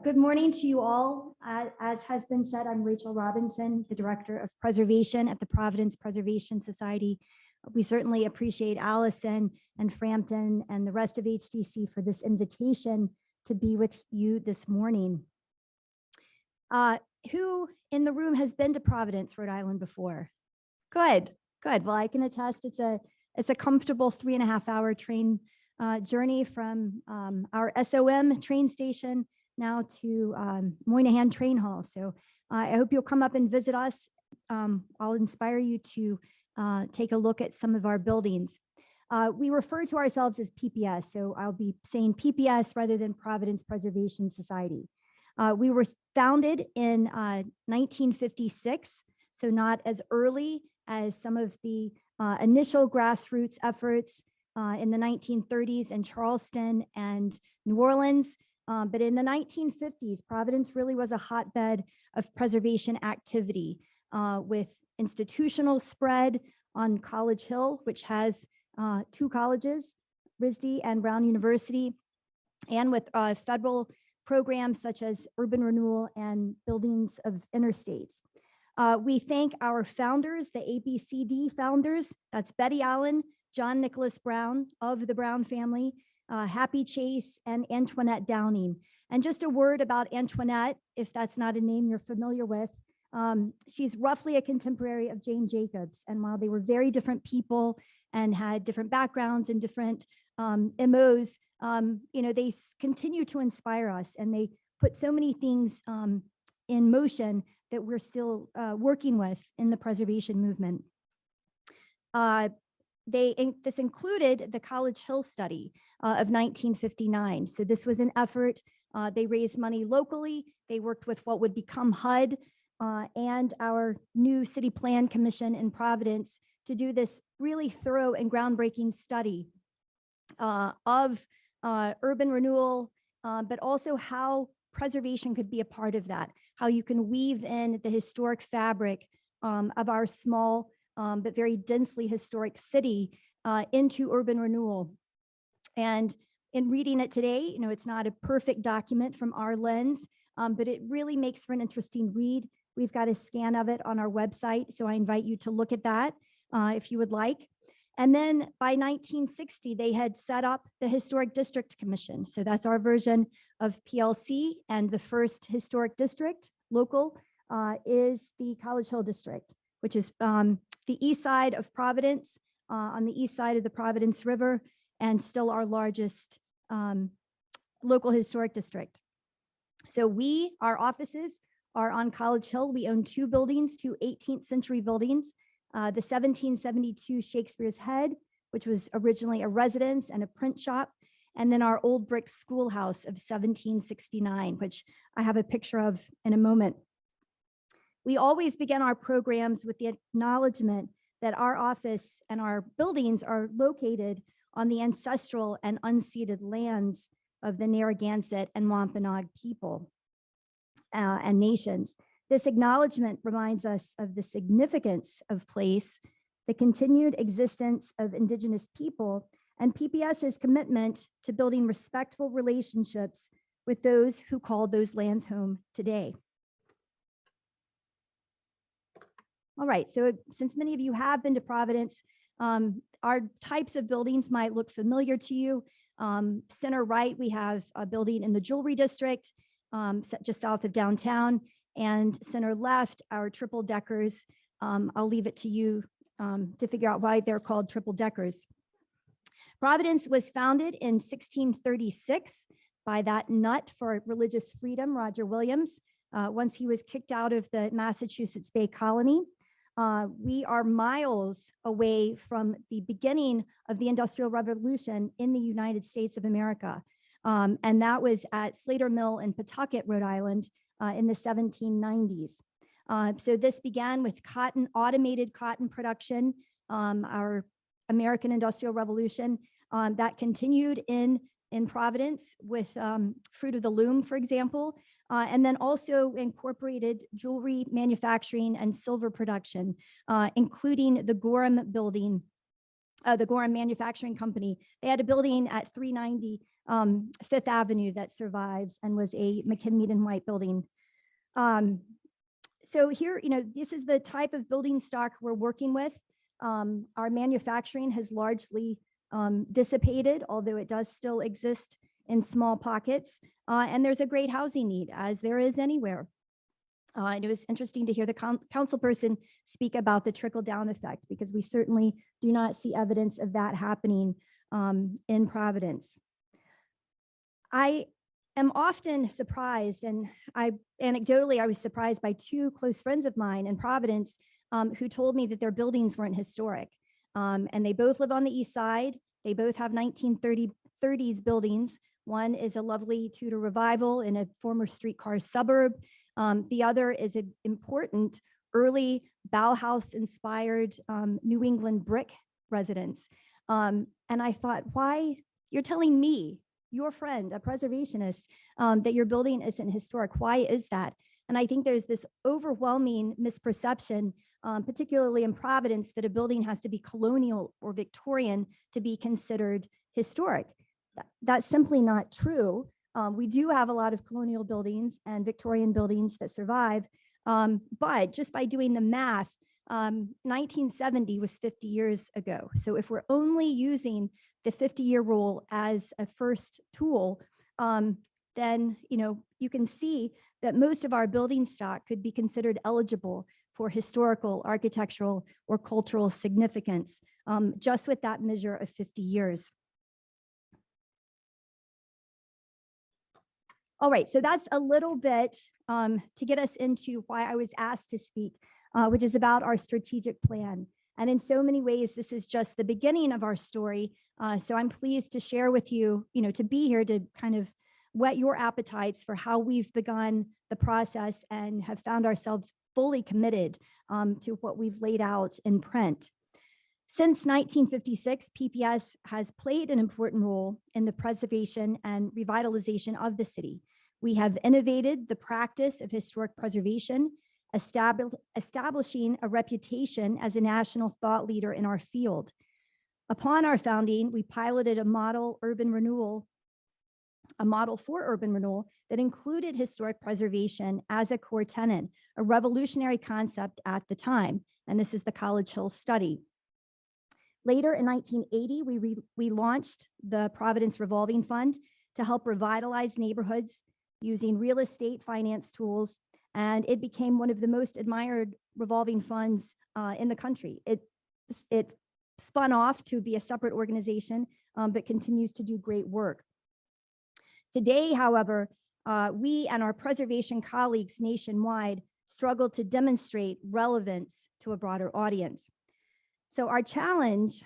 Good morning to you all. As has been said, I'm Rachel Robinson, the Director of Preservation at the Providence Preservation Society. We certainly appreciate Allison and Frampton and the rest of HDC for this invitation to be with you this morning. Who in the room has been to Providence, Rhode Island before? Good. Well, I can attest it's a comfortable 3.5-hour train journey from our SOM train station now to Moynihan Train Hall. So I hope you'll come up and visit us. I'll inspire you to take a look at some of our buildings. We refer to ourselves as PPS, so I'll be saying PPS rather than Providence Preservation Society. We were founded in 1956, so not as early as some of the initial grassroots efforts in the 1930s in Charleston and New Orleans. But in the 1950s, Providence really was a hotbed of preservation activity with institutional spread on College Hill, which has 2 colleges, RISD and Brown University, and with federal programs such as urban renewal and buildings of interstates. We thank our founders, the ABCD founders, that's Betty Allen, John Nicholas Brown of the Brown family, Happy Chase, and Antoinette Downing. And just a word about Antoinette, if that's not a name you're familiar with. She's roughly a contemporary of Jane Jacobs. And while they were very different people and had different backgrounds and different MOs, they continue to inspire us, and they put so many things in motion that we're still working with in the preservation movement. This included the College Hill study of 1959. So this was an effort. They raised money locally. They worked with what would become HUD and our new City Plan Commission in Providence to do this really thorough and groundbreaking study of urban renewal, but also how preservation could be a part of that, how you can weave in the historic fabric of our small but very densely historic city into urban renewal. And in reading it today, it's not a perfect document from our lens, but it really makes for an interesting read. We've got a scan of it on our website, so I invite you to look at that if you would like. And then by 1960, they had set up the Historic District Commission. So that's our version of PLC, and the first historic district, local, is the College Hill District, which is the east side of Providence, on the east side of the Providence River, and still our largest local historic district. So our offices are on College Hill. We own 2 buildings, 2 18th century buildings. The 1772 Shakespeare's Head, which was originally a residence and a print shop, and then our old brick schoolhouse of 1769, which I have a picture of in a moment. We always begin our programs with the acknowledgement that our office and our buildings are located on the ancestral and unceded lands of the Narragansett and Wampanoag people and nations. This acknowledgement reminds us of the significance of place, the continued existence of Indigenous people, and PPS's commitment to building respectful relationships with those who call those lands home today. All right, so since many of you have been to Providence, our types of buildings might look familiar to you. Center right, we have a building in the Jewelry District, just south of downtown, and center left, our TripleDeckers. I'll leave it to you to figure out why they're called TripleDeckers. Providence was founded in 1636 by that nut for religious freedom, Roger Williams, once he was kicked out of the Massachusetts Bay Colony. We are miles away from the beginning of the Industrial Revolution in the United States of America. And that was at Slater Mill in Pawtucket, Rhode Island, in the 1790s. So this began with automated cotton production, our American Industrial Revolution. That continued in Providence with Fruit of the Loom, for example, and then also incorporated jewelry manufacturing and silver production, including the Gorham building, the Gorham Manufacturing Company. They had a building at 390 Fifth Avenue that survives and was a McKinley and White building. So here, this is the type of building stock we're working with. Our manufacturing has largely dissipated, although it does still exist in small pockets. And there's a great housing need, as there is anywhere. And it was interesting to hear the council person speak about the trickle-down effect, because we certainly do not see evidence of that happening in Providence. I am often surprised, and anecdotally, I was surprised by two close friends of mine in Providence who told me that their buildings weren't historic. And they both live on the east side. They both have 1930s buildings. One is a lovely Tudor revival in a former streetcar suburb. The other is an important early Bauhaus-inspired New England brick residence. And I thought, why? You're telling me, your friend, a preservationist, that your building isn't historic. Why is that? And I think there's this overwhelming misperception, particularly in Providence, that a building has to be colonial or Victorian to be considered historic. That's simply not true. We do have a lot of colonial buildings and Victorian buildings that survive, but just by doing the math, 1970 was 50 years ago. So if we're only using the 50-year rule as a first tool, then you can see that most of our building stock could be considered eligible for historical, architectural, or cultural significance, just with that measure of 50 years. All right, so that's a little bit to get us into why I was asked to speak, which is about our strategic plan. And in so many ways, this is just the beginning of our story. So I'm pleased to share with you, to be here to kind of whet your appetites for how we've begun the process and have found ourselves fully committed to what we've laid out in print. Since 1956, PPS has played an important role in the preservation and revitalization of the city. We have innovated the practice of historic preservation, establishing a reputation as a national thought leader in our field. Upon our founding, we piloted a model for urban renewal that included historic preservation as a core tenet, a revolutionary concept at the time. And this is the College Hill study. Later in 1980, we launched the Providence Revolving Fund to help revitalize neighborhoods using real estate finance tools, and it became one of the most admired revolving funds in the country. It spun off to be a separate organization, but continues to do great work. Today, however, we and our preservation colleagues nationwide struggle to demonstrate relevance to a broader audience. So our challenge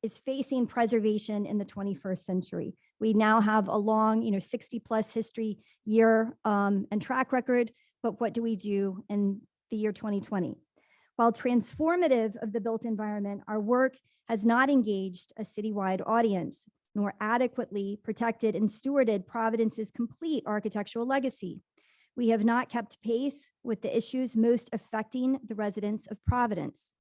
is facing preservation in the 21st century. We now have a long, 60+ history year and track record, but what do we do in the year 2020? While transformative of the built environment, our work has not engaged a citywide audience, nor adequately protected and stewarded Providence's complete architectural legacy. We have not kept pace with the issues most affecting the residents of Providence.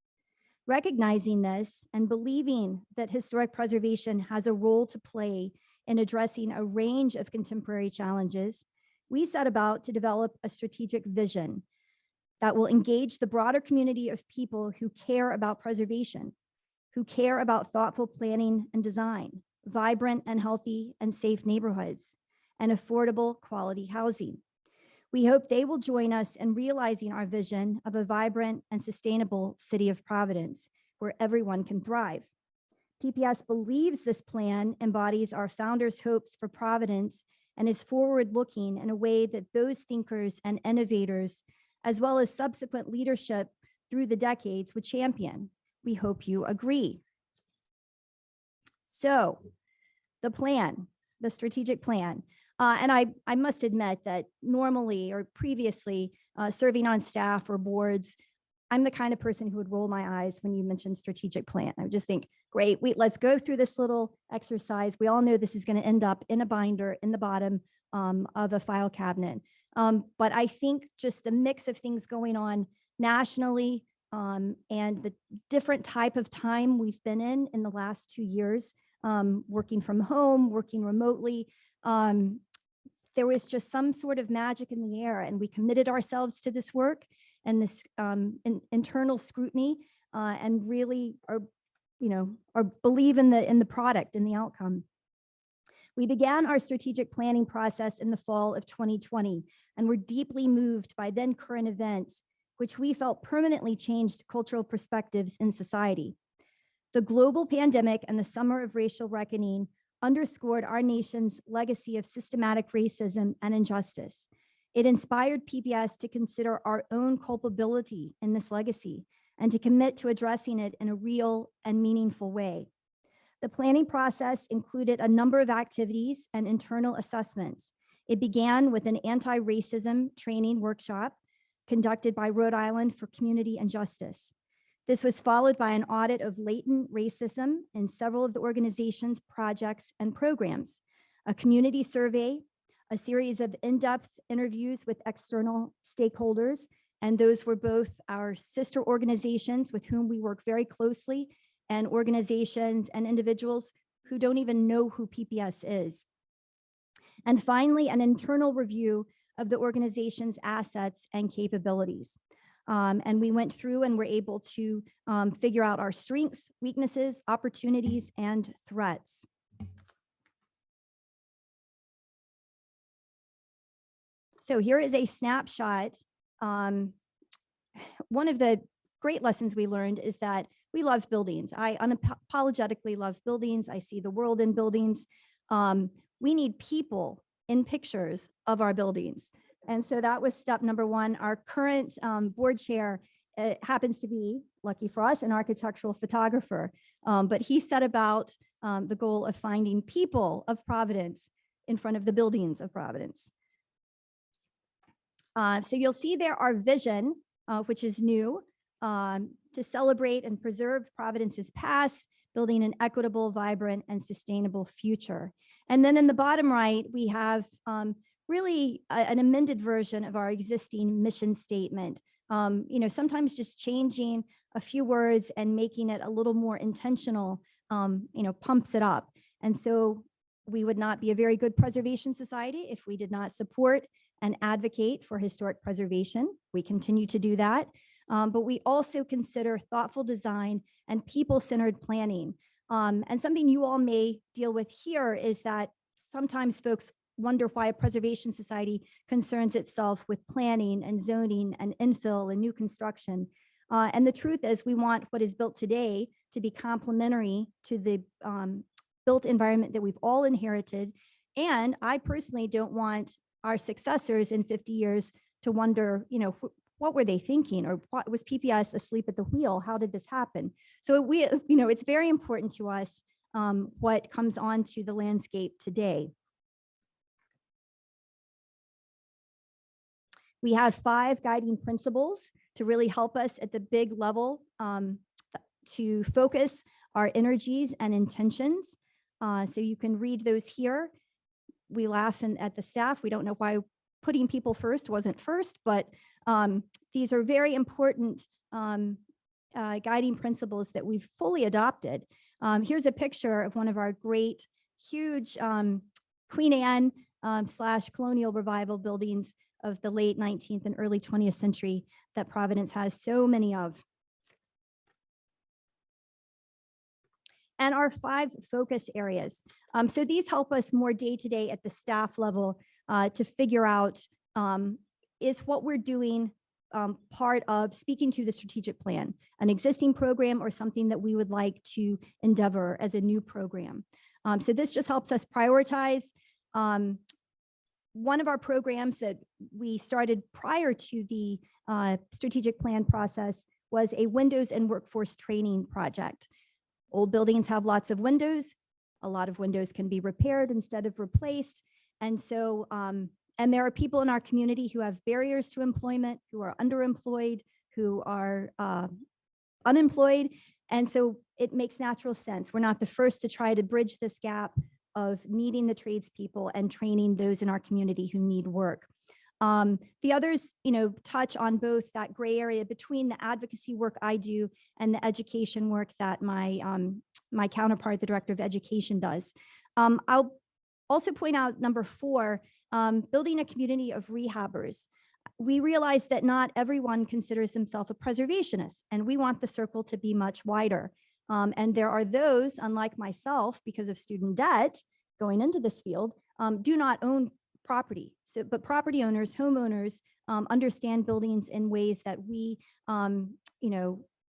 Recognizing this and believing that historic preservation has a role to play in addressing a range of contemporary challenges, we set about to develop a strategic vision that will engage the broader community of people who care about preservation, who care about thoughtful planning and design, vibrant and healthy and safe neighborhoods, and affordable quality housing. We hope they will join us in realizing our vision of a vibrant and sustainable city of Providence, where everyone can thrive. PPS believes this plan embodies our founders' hopes for Providence and is forward-looking in a way that those thinkers and innovators, as well as subsequent leadership through the decades, would champion. We hope you agree. So, the plan, the strategic plan. And I must admit that normally or previously serving on staff or boards, I'm the kind of person who would roll my eyes when you mention strategic plan. I would just think, great, let's go through this little exercise. We all know this is going to end up in a binder in the bottom of a file cabinet. But I think just the mix of things going on nationally and the different type of time we've been in the last 2 years working from home, working remotely. There was just some sort of magic in the air, and we committed ourselves to this work and this internal scrutiny, and really are believe in the product and the outcome. We began our strategic planning process in the fall of 2020, and were deeply moved by then current events, which we felt permanently changed cultural perspectives in society. The global pandemic and the summer of racial reckoning underscored our nation's legacy of systematic racism and injustice. It inspired PBS to consider our own culpability in this legacy and to commit to addressing it in a real and meaningful way. The planning process included a number of activities and internal assessments. It began with an anti-racism training workshop conducted by Rhode Island for Community and Justice. This was followed by an audit of latent racism in several of the organization's projects and programs, a community survey, a series of in-depth interviews with external stakeholders, and those were both our sister organizations with whom we work very closely, and organizations and individuals who don't even know who PPS is. And finally, an internal review of the organization's assets and capabilities. And we went through and were able to figure out our strengths, weaknesses, opportunities, and threats. So here is a snapshot. One of the great lessons we learned is that we love buildings. I unapologetically love buildings. I see the world in buildings. We need people in pictures of our buildings. And so that was step number one. Our current board chair happens to be, lucky for us, an architectural photographer. But he set about the goal of finding people of Providence in front of the buildings of Providence. So you'll see there our vision, which is new, to celebrate and preserve Providence's past, building an equitable, vibrant, and sustainable future. And then in the bottom right, we have really an amended version of our existing mission statement. Sometimes just changing a few words and making it a little more intentional, pumps it up. And so we would not be a very good preservation society if we did not support and advocate for historic preservation. We continue to do that. But we also consider thoughtful design and people-centered planning. And something you all may deal with here is that sometimes folks wonder why a preservation society concerns itself with planning and zoning and infill and new construction. And the truth is we want what is built today to be complementary to the built environment that we've all inherited. And I personally don't want our successors in 50 years to wonder, what were they thinking, or what was PPS asleep at the wheel? How did this happen? So it's very important to us what comes onto the landscape today. We have 5 guiding principles to really help us at the big level to focus our energies and intentions. So you can read those here. We laugh at the staff. We don't know why putting people first wasn't first, but these are very important guiding principles that we've fully adopted. Here's a picture of one of our great, huge Queen Anne / colonial revival buildings of the late 19th and early 20th century that Providence has so many of. And our 5 focus areas. So these help us more day to day at the staff level to figure out is what we're doing part of speaking to the strategic plan, an existing program or something that we would like to endeavor as a new program. So this just helps us prioritize. One of our programs that we started prior to the strategic plan process was a windows and workforce training project. Old buildings have lots of windows. A lot of windows can be repaired instead of replaced. And so, and there are people in our community who have barriers to employment, who are underemployed, who are unemployed. And so it makes natural sense. We're not the first to try to bridge this gap of meeting the tradespeople and training those in our community who need work. The others, touch on both that gray area between the advocacy work I do and the education work that my counterpart, the director of education, does. I'll also point out number 4, building a community of rehabbers. We realize that not everyone considers themselves a preservationist, and we want the circle to be much wider. And there are those, unlike myself, because of student debt going into this field, do not own property. But property owners, homeowners, understand buildings in ways that we,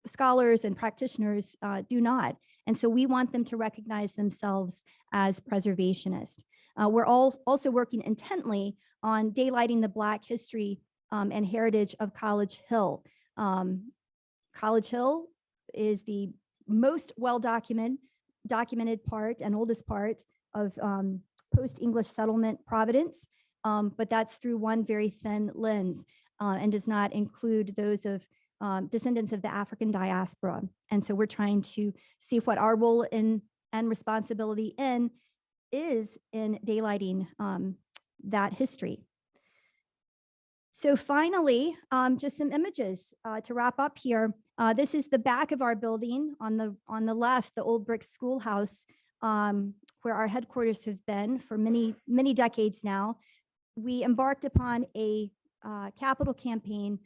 scholars and practitioners do not. And so we want them to recognize themselves as preservationists. We're also working intently on daylighting the Black history and heritage of College Hill. College Hill is the most documented part and oldest part of post-English settlement Providence, but that's through one very thin lens and does not include those of descendants of the African diaspora. And so we're trying to see what our role in and responsibility is in daylighting that history. So finally, just some images to wrap up here. This is the back of our building. On the left, the old brick schoolhouse, where our headquarters have been for many, many decades now. We embarked upon a capital campaign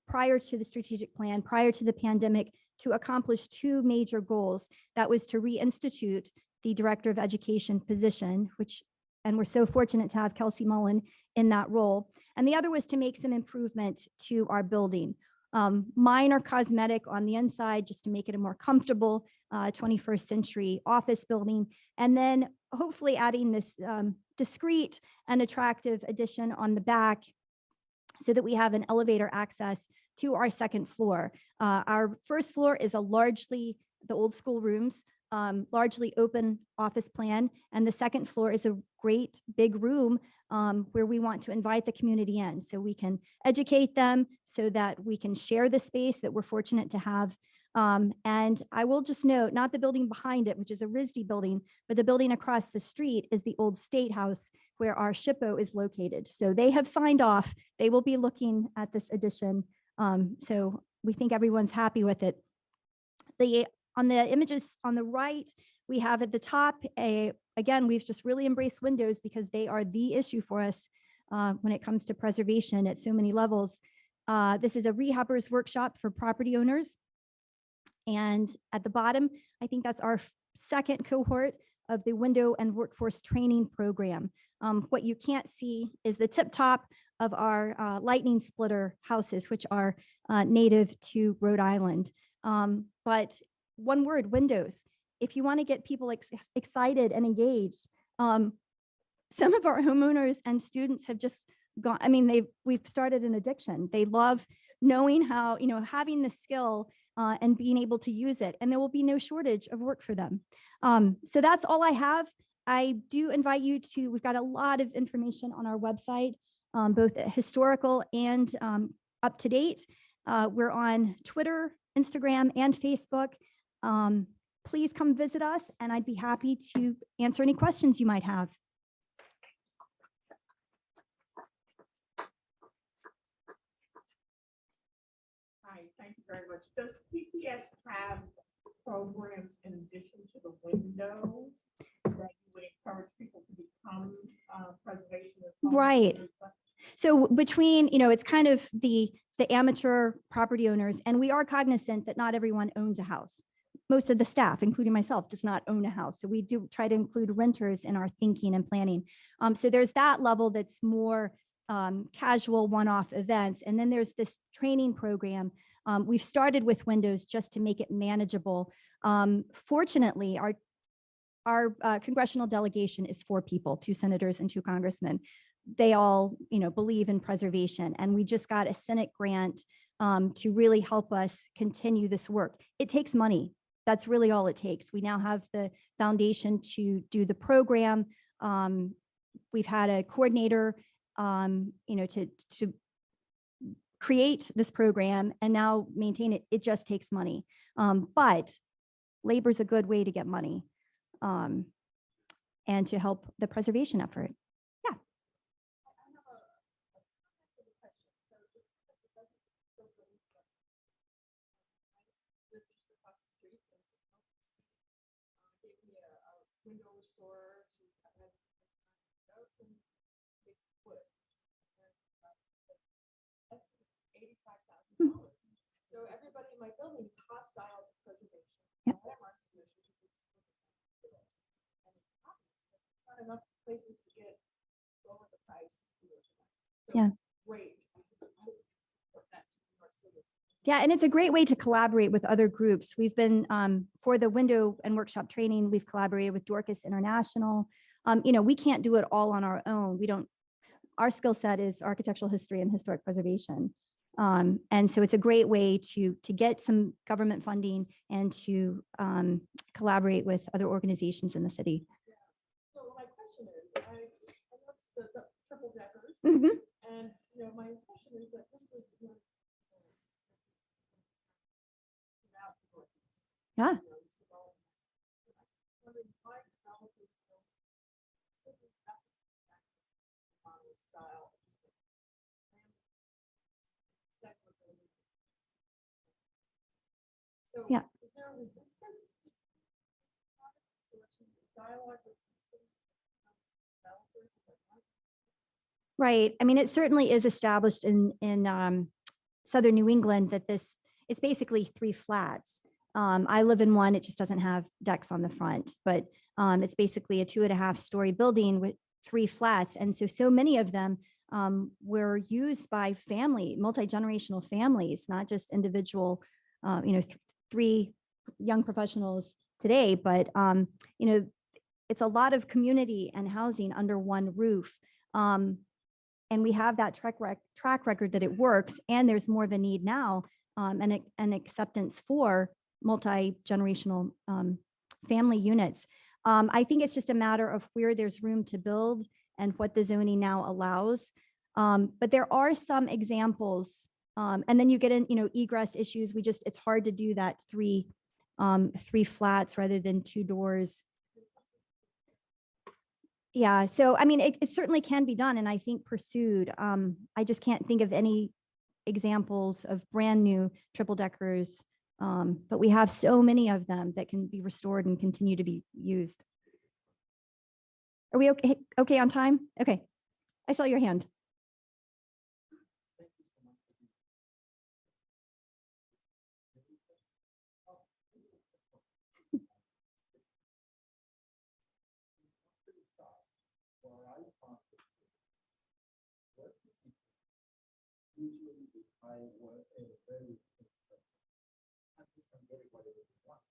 prior to the strategic plan, prior to the pandemic, to accomplish 2 major goals. That was to reinstitute the director of education position, and we're so fortunate to have Kelsey Mullen in that role. And the other was to make some improvement to our building. Minor cosmetic on the inside, just to make it a more comfortable 21st century office building. And then hopefully adding this discreet and attractive addition on the back so that we have an elevator access to our second floor. Our first floor is largely the old school rooms, largely open office plan. And the second floor is a great big room where we want to invite the community in so we can educate them, so that we can share the space that we're fortunate to have. And I will just note, not the building behind it, which is a RISD building, but the building across the street is the old State House where our SHPO is located. So they have signed off. They will be looking at this addition. So we think everyone's happy with it. On the images on the right, we have at the top, again, we've just really embraced windows because they are the issue for us when it comes to preservation at so many levels. This is a rehabbers workshop for property owners. And at the bottom, I think that's our second cohort of the window and workforce training program. What you can't see is the tip top of our lightning splitter houses, which are native to Rhode Island. But one word, windows. If you want to get people excited and engaged, some of our homeowners and students have just gone, we've started an addiction. They love knowing how, having the skill and being able to use it, and there will be no shortage of work for them. So that's all I have. I do invite you to, we've got a lot of information on our website, both historical and up to date. We're on Twitter, Instagram, and Facebook. Please come visit us, and I'd be happy to answer any questions you might have. Hi, thank you very much. Does PPS have programs in addition to the windows that you would encourage people to become preservationists? Right. So between, it's kind of the amateur property owners, and we are cognizant that not everyone owns a house. Most of the staff, including myself, does not own a house. So we do try to include renters in our thinking and planning. So there's that level that's more casual one-off events. And then there's this training program. We've started with windows just to make it manageable. Fortunately, our congressional delegation is 4 people, 2 senators and 2 congressmen. They all, believe in preservation. And we just got a Senate grant to really help us continue this work. It takes money. That's really all it takes. We now have the foundation to do the program. We've had a coordinator, to create this program and now maintain it. It just takes money. But labor is a good way to get money and to help the preservation effort. lived just across the street and gave me a window restorer to cut out windows and make wood. And estimate $85,000. So everybody in my building is hostile to preservation. Yep. And it's not enough places to get lower the price. So Yeah. great. Yeah, and it's a great way to collaborate with other groups. We've been, for the window and workshop training, we've collaborated with Dorcas International. We can't do it all on our own. Our skill set is architectural history and historic preservation. And so it's a great way to get some government funding and to collaborate with other organizations in the city. Yeah. So my question is, I noticed the TripleDeckers, Mhm. and my impression is that this was out the Northeast. Yeah. Style. So Yeah. is there a resistance to dialogue with developers? Right. I mean, it certainly is established in Southern New England that it's basically 3 flats. I live in one, it just doesn't have decks on the front, but it's basically a 2.5-story building with 3 flats. And so many of them were used by multi-generational families, not just individual, 3 young professionals today, but it's a lot of community and housing under one roof. And we have that track record that it works, and there's more of a need now and an acceptance for multi-generational family units. I think it's just a matter of where there's room to build and what the zoning now allows. But there are some examples, and then you get in, egress issues. It's hard to do that 3 flats rather than 2 doors. Yeah, so I mean, it certainly can be done, and I think pursued. I just can't think of any examples of brand new triple-deckers, but we have so many of them that can be restored and continue to be used. Are we okay? Okay on time? Okay, I saw your hand. Usually if I were a very I can get whatever you want.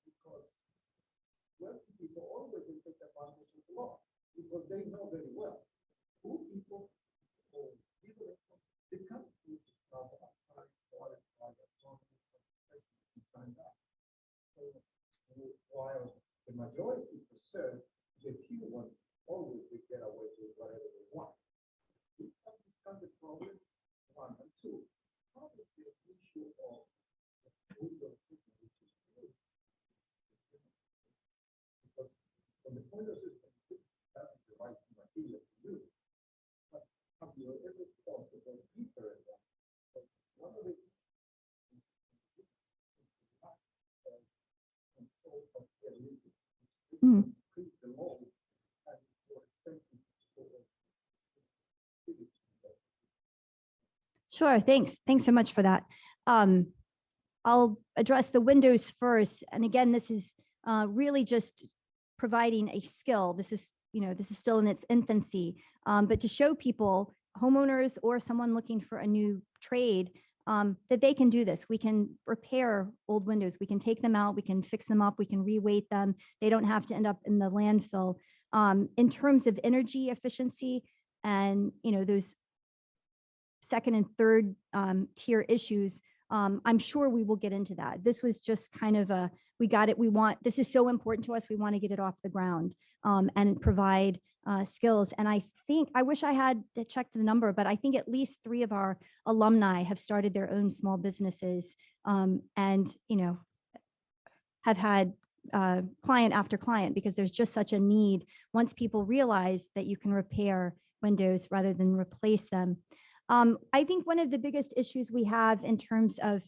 Because wealthy people always will take advantage of the law because they know very well who people or people they come to while the majority preserve, the few ones always will get away with whatever they want. We have discussed the problem 1 and 2. How is the issue of the window system, which is good? Because when the window system doesn't provide the material to use, but have you ever thought to go deeper in that? So one of the control of the ability to increase the load and more expensive. Sure, thanks. Thanks so much for that. I'll address the windows first. And again, this is really just providing a skill. This is still in its infancy, but to show people, homeowners or someone looking for a new trade, that they can do this. We can repair old windows. We can take them out. We can fix them up. We can reweight them. They don't have to end up in the landfill. In terms of energy efficiency and those 2nd and 3rd tier issues, I'm sure we will get into that. This was just kind of this is so important to us. We want to get it off the ground and provide skills. And I wish I had checked the number, but I think at least 3 of our alumni have started their own small businesses and, have had client after client, because there's just such a need once people realize that you can repair windows rather than replace them. I think one of the biggest issues we have in terms of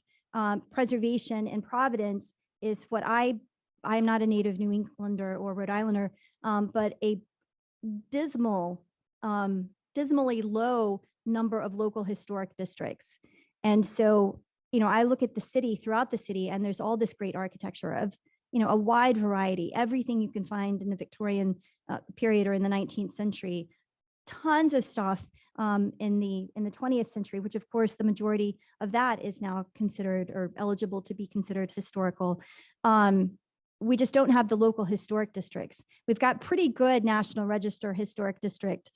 preservation in Providence is what I'm not a native New Englander or Rhode Islander, but a dismally low number of local historic districts. And so, I look at the city, throughout the city, and there's all this great architecture of, a wide variety, everything you can find in the Victorian period or in the 19th century, tons of stuff in the 20th century, which of course the majority of that is now considered or eligible to be considered historical. We just don't have the local historic districts. We've got pretty good National Register historic district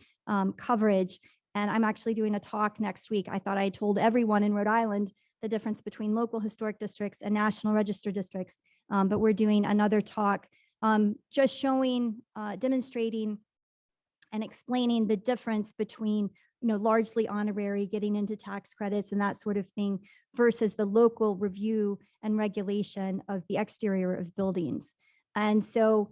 coverage. And I'm actually doing a talk next week. I thought I told everyone in Rhode Island the difference between local historic districts and National Register districts. But we're doing another talk just showing, demonstrating and explaining the difference between, largely honorary, getting into tax credits and that sort of thing, versus the local review and regulation of the exterior of buildings. And so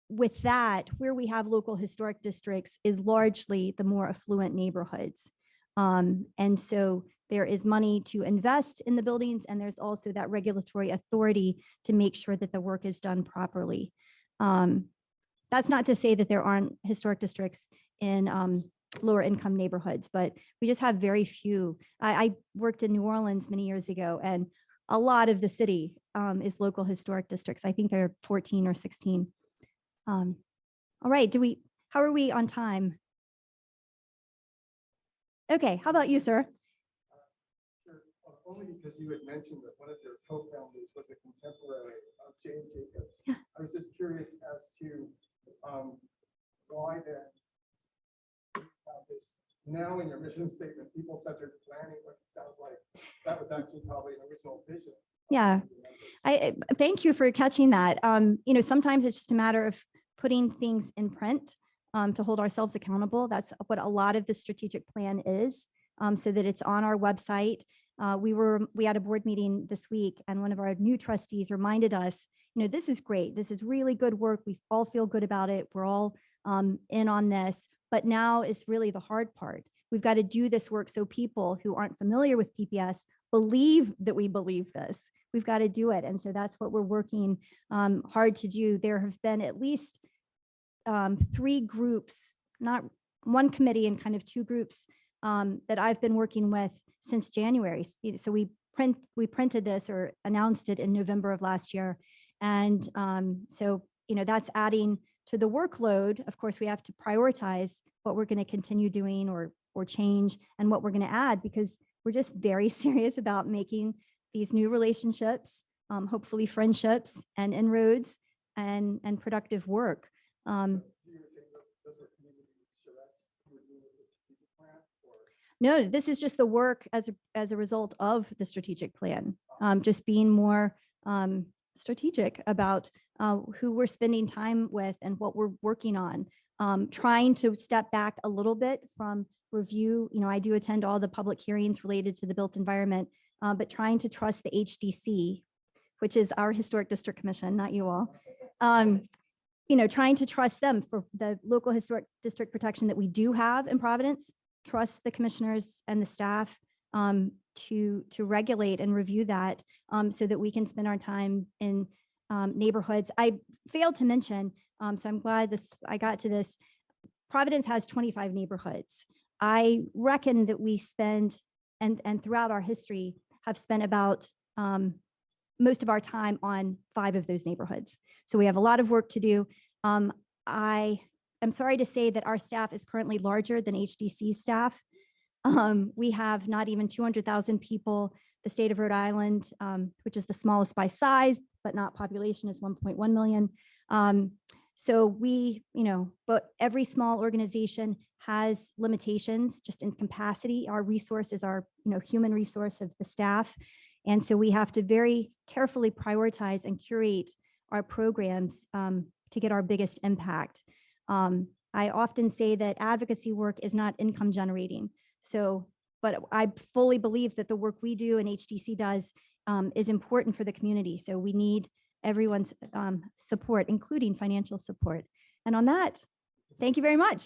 with that, where we have local historic districts is largely the more affluent neighborhoods. And so there is money to invest in the buildings, and there's also that regulatory authority to make sure that the work is done properly. That's not to say that there aren't historic districts in lower income neighborhoods, but we just have very few. I worked in New Orleans many years ago, and a lot of the city is local historic districts. I think there are 14 or 16. All right, how are we on time? Okay, how about you, sir? Sure. Only because you had mentioned that one of your co-founders was a contemporary of Jane Jacobs. Yeah. I was just curious as to why then this now in your mission statement, people-centered planning, what it sounds like that was actually probably an original vision. Yeah, I thank you for catching that. Sometimes it's just a matter of putting things in print to hold ourselves accountable. That's what a lot of the strategic plan is, so that it's on our website. We had a board meeting this week, and one of our new trustees reminded us, this is great. This is really good work. We all feel good about it. We're all in on this, but now is really the hard part. We've got to do this work so people who aren't familiar with PPS believe that we believe this. We've got to do it. And so that's what we're working hard to do. There have been at least 3 groups, not one committee, and kind of 2 groups that I've been working with since January. So we printed this or announced it in November of last year. And so, that's adding to the workload. Of course, we have to prioritize what we're going to continue doing or change and what we're going to add, because we're just very serious about making these new relationships, hopefully friendships and inroads and productive work. No, this is just the work as a result of the strategic plan, just being more strategic about who we're spending time with and what we're working on, trying to step back a little bit from review. I do attend all the public hearings related to the built environment, but trying to trust the HDC, which is our Historic District Commission, not you all. Trying to trust them for the local historic district protection that we do have in Providence, trust the commissioners and the staff to regulate and review that, so that we can spend our time in neighborhoods. I failed to mention, so I'm glad I got to this. Providence has 25 neighborhoods. I reckon that we spend, and throughout our history, have spent about most of our time on 5 of those neighborhoods. So we have a lot of work to do. I am sorry to say that our staff is currently larger than HDC staff. We have not even 200,000 people. The state of Rhode Island, which is the smallest by size, but not population, is 1.1 million. So but every small organization has limitations just in capacity. Our resource is our, human resource of the staff. And so we have to very carefully prioritize and curate our programs to get our biggest impact. I often say that advocacy work is not income generating. But I fully believe that the work we do and HDC does is important for the community. So we need everyone's support, including financial support. And on that, thank you very much.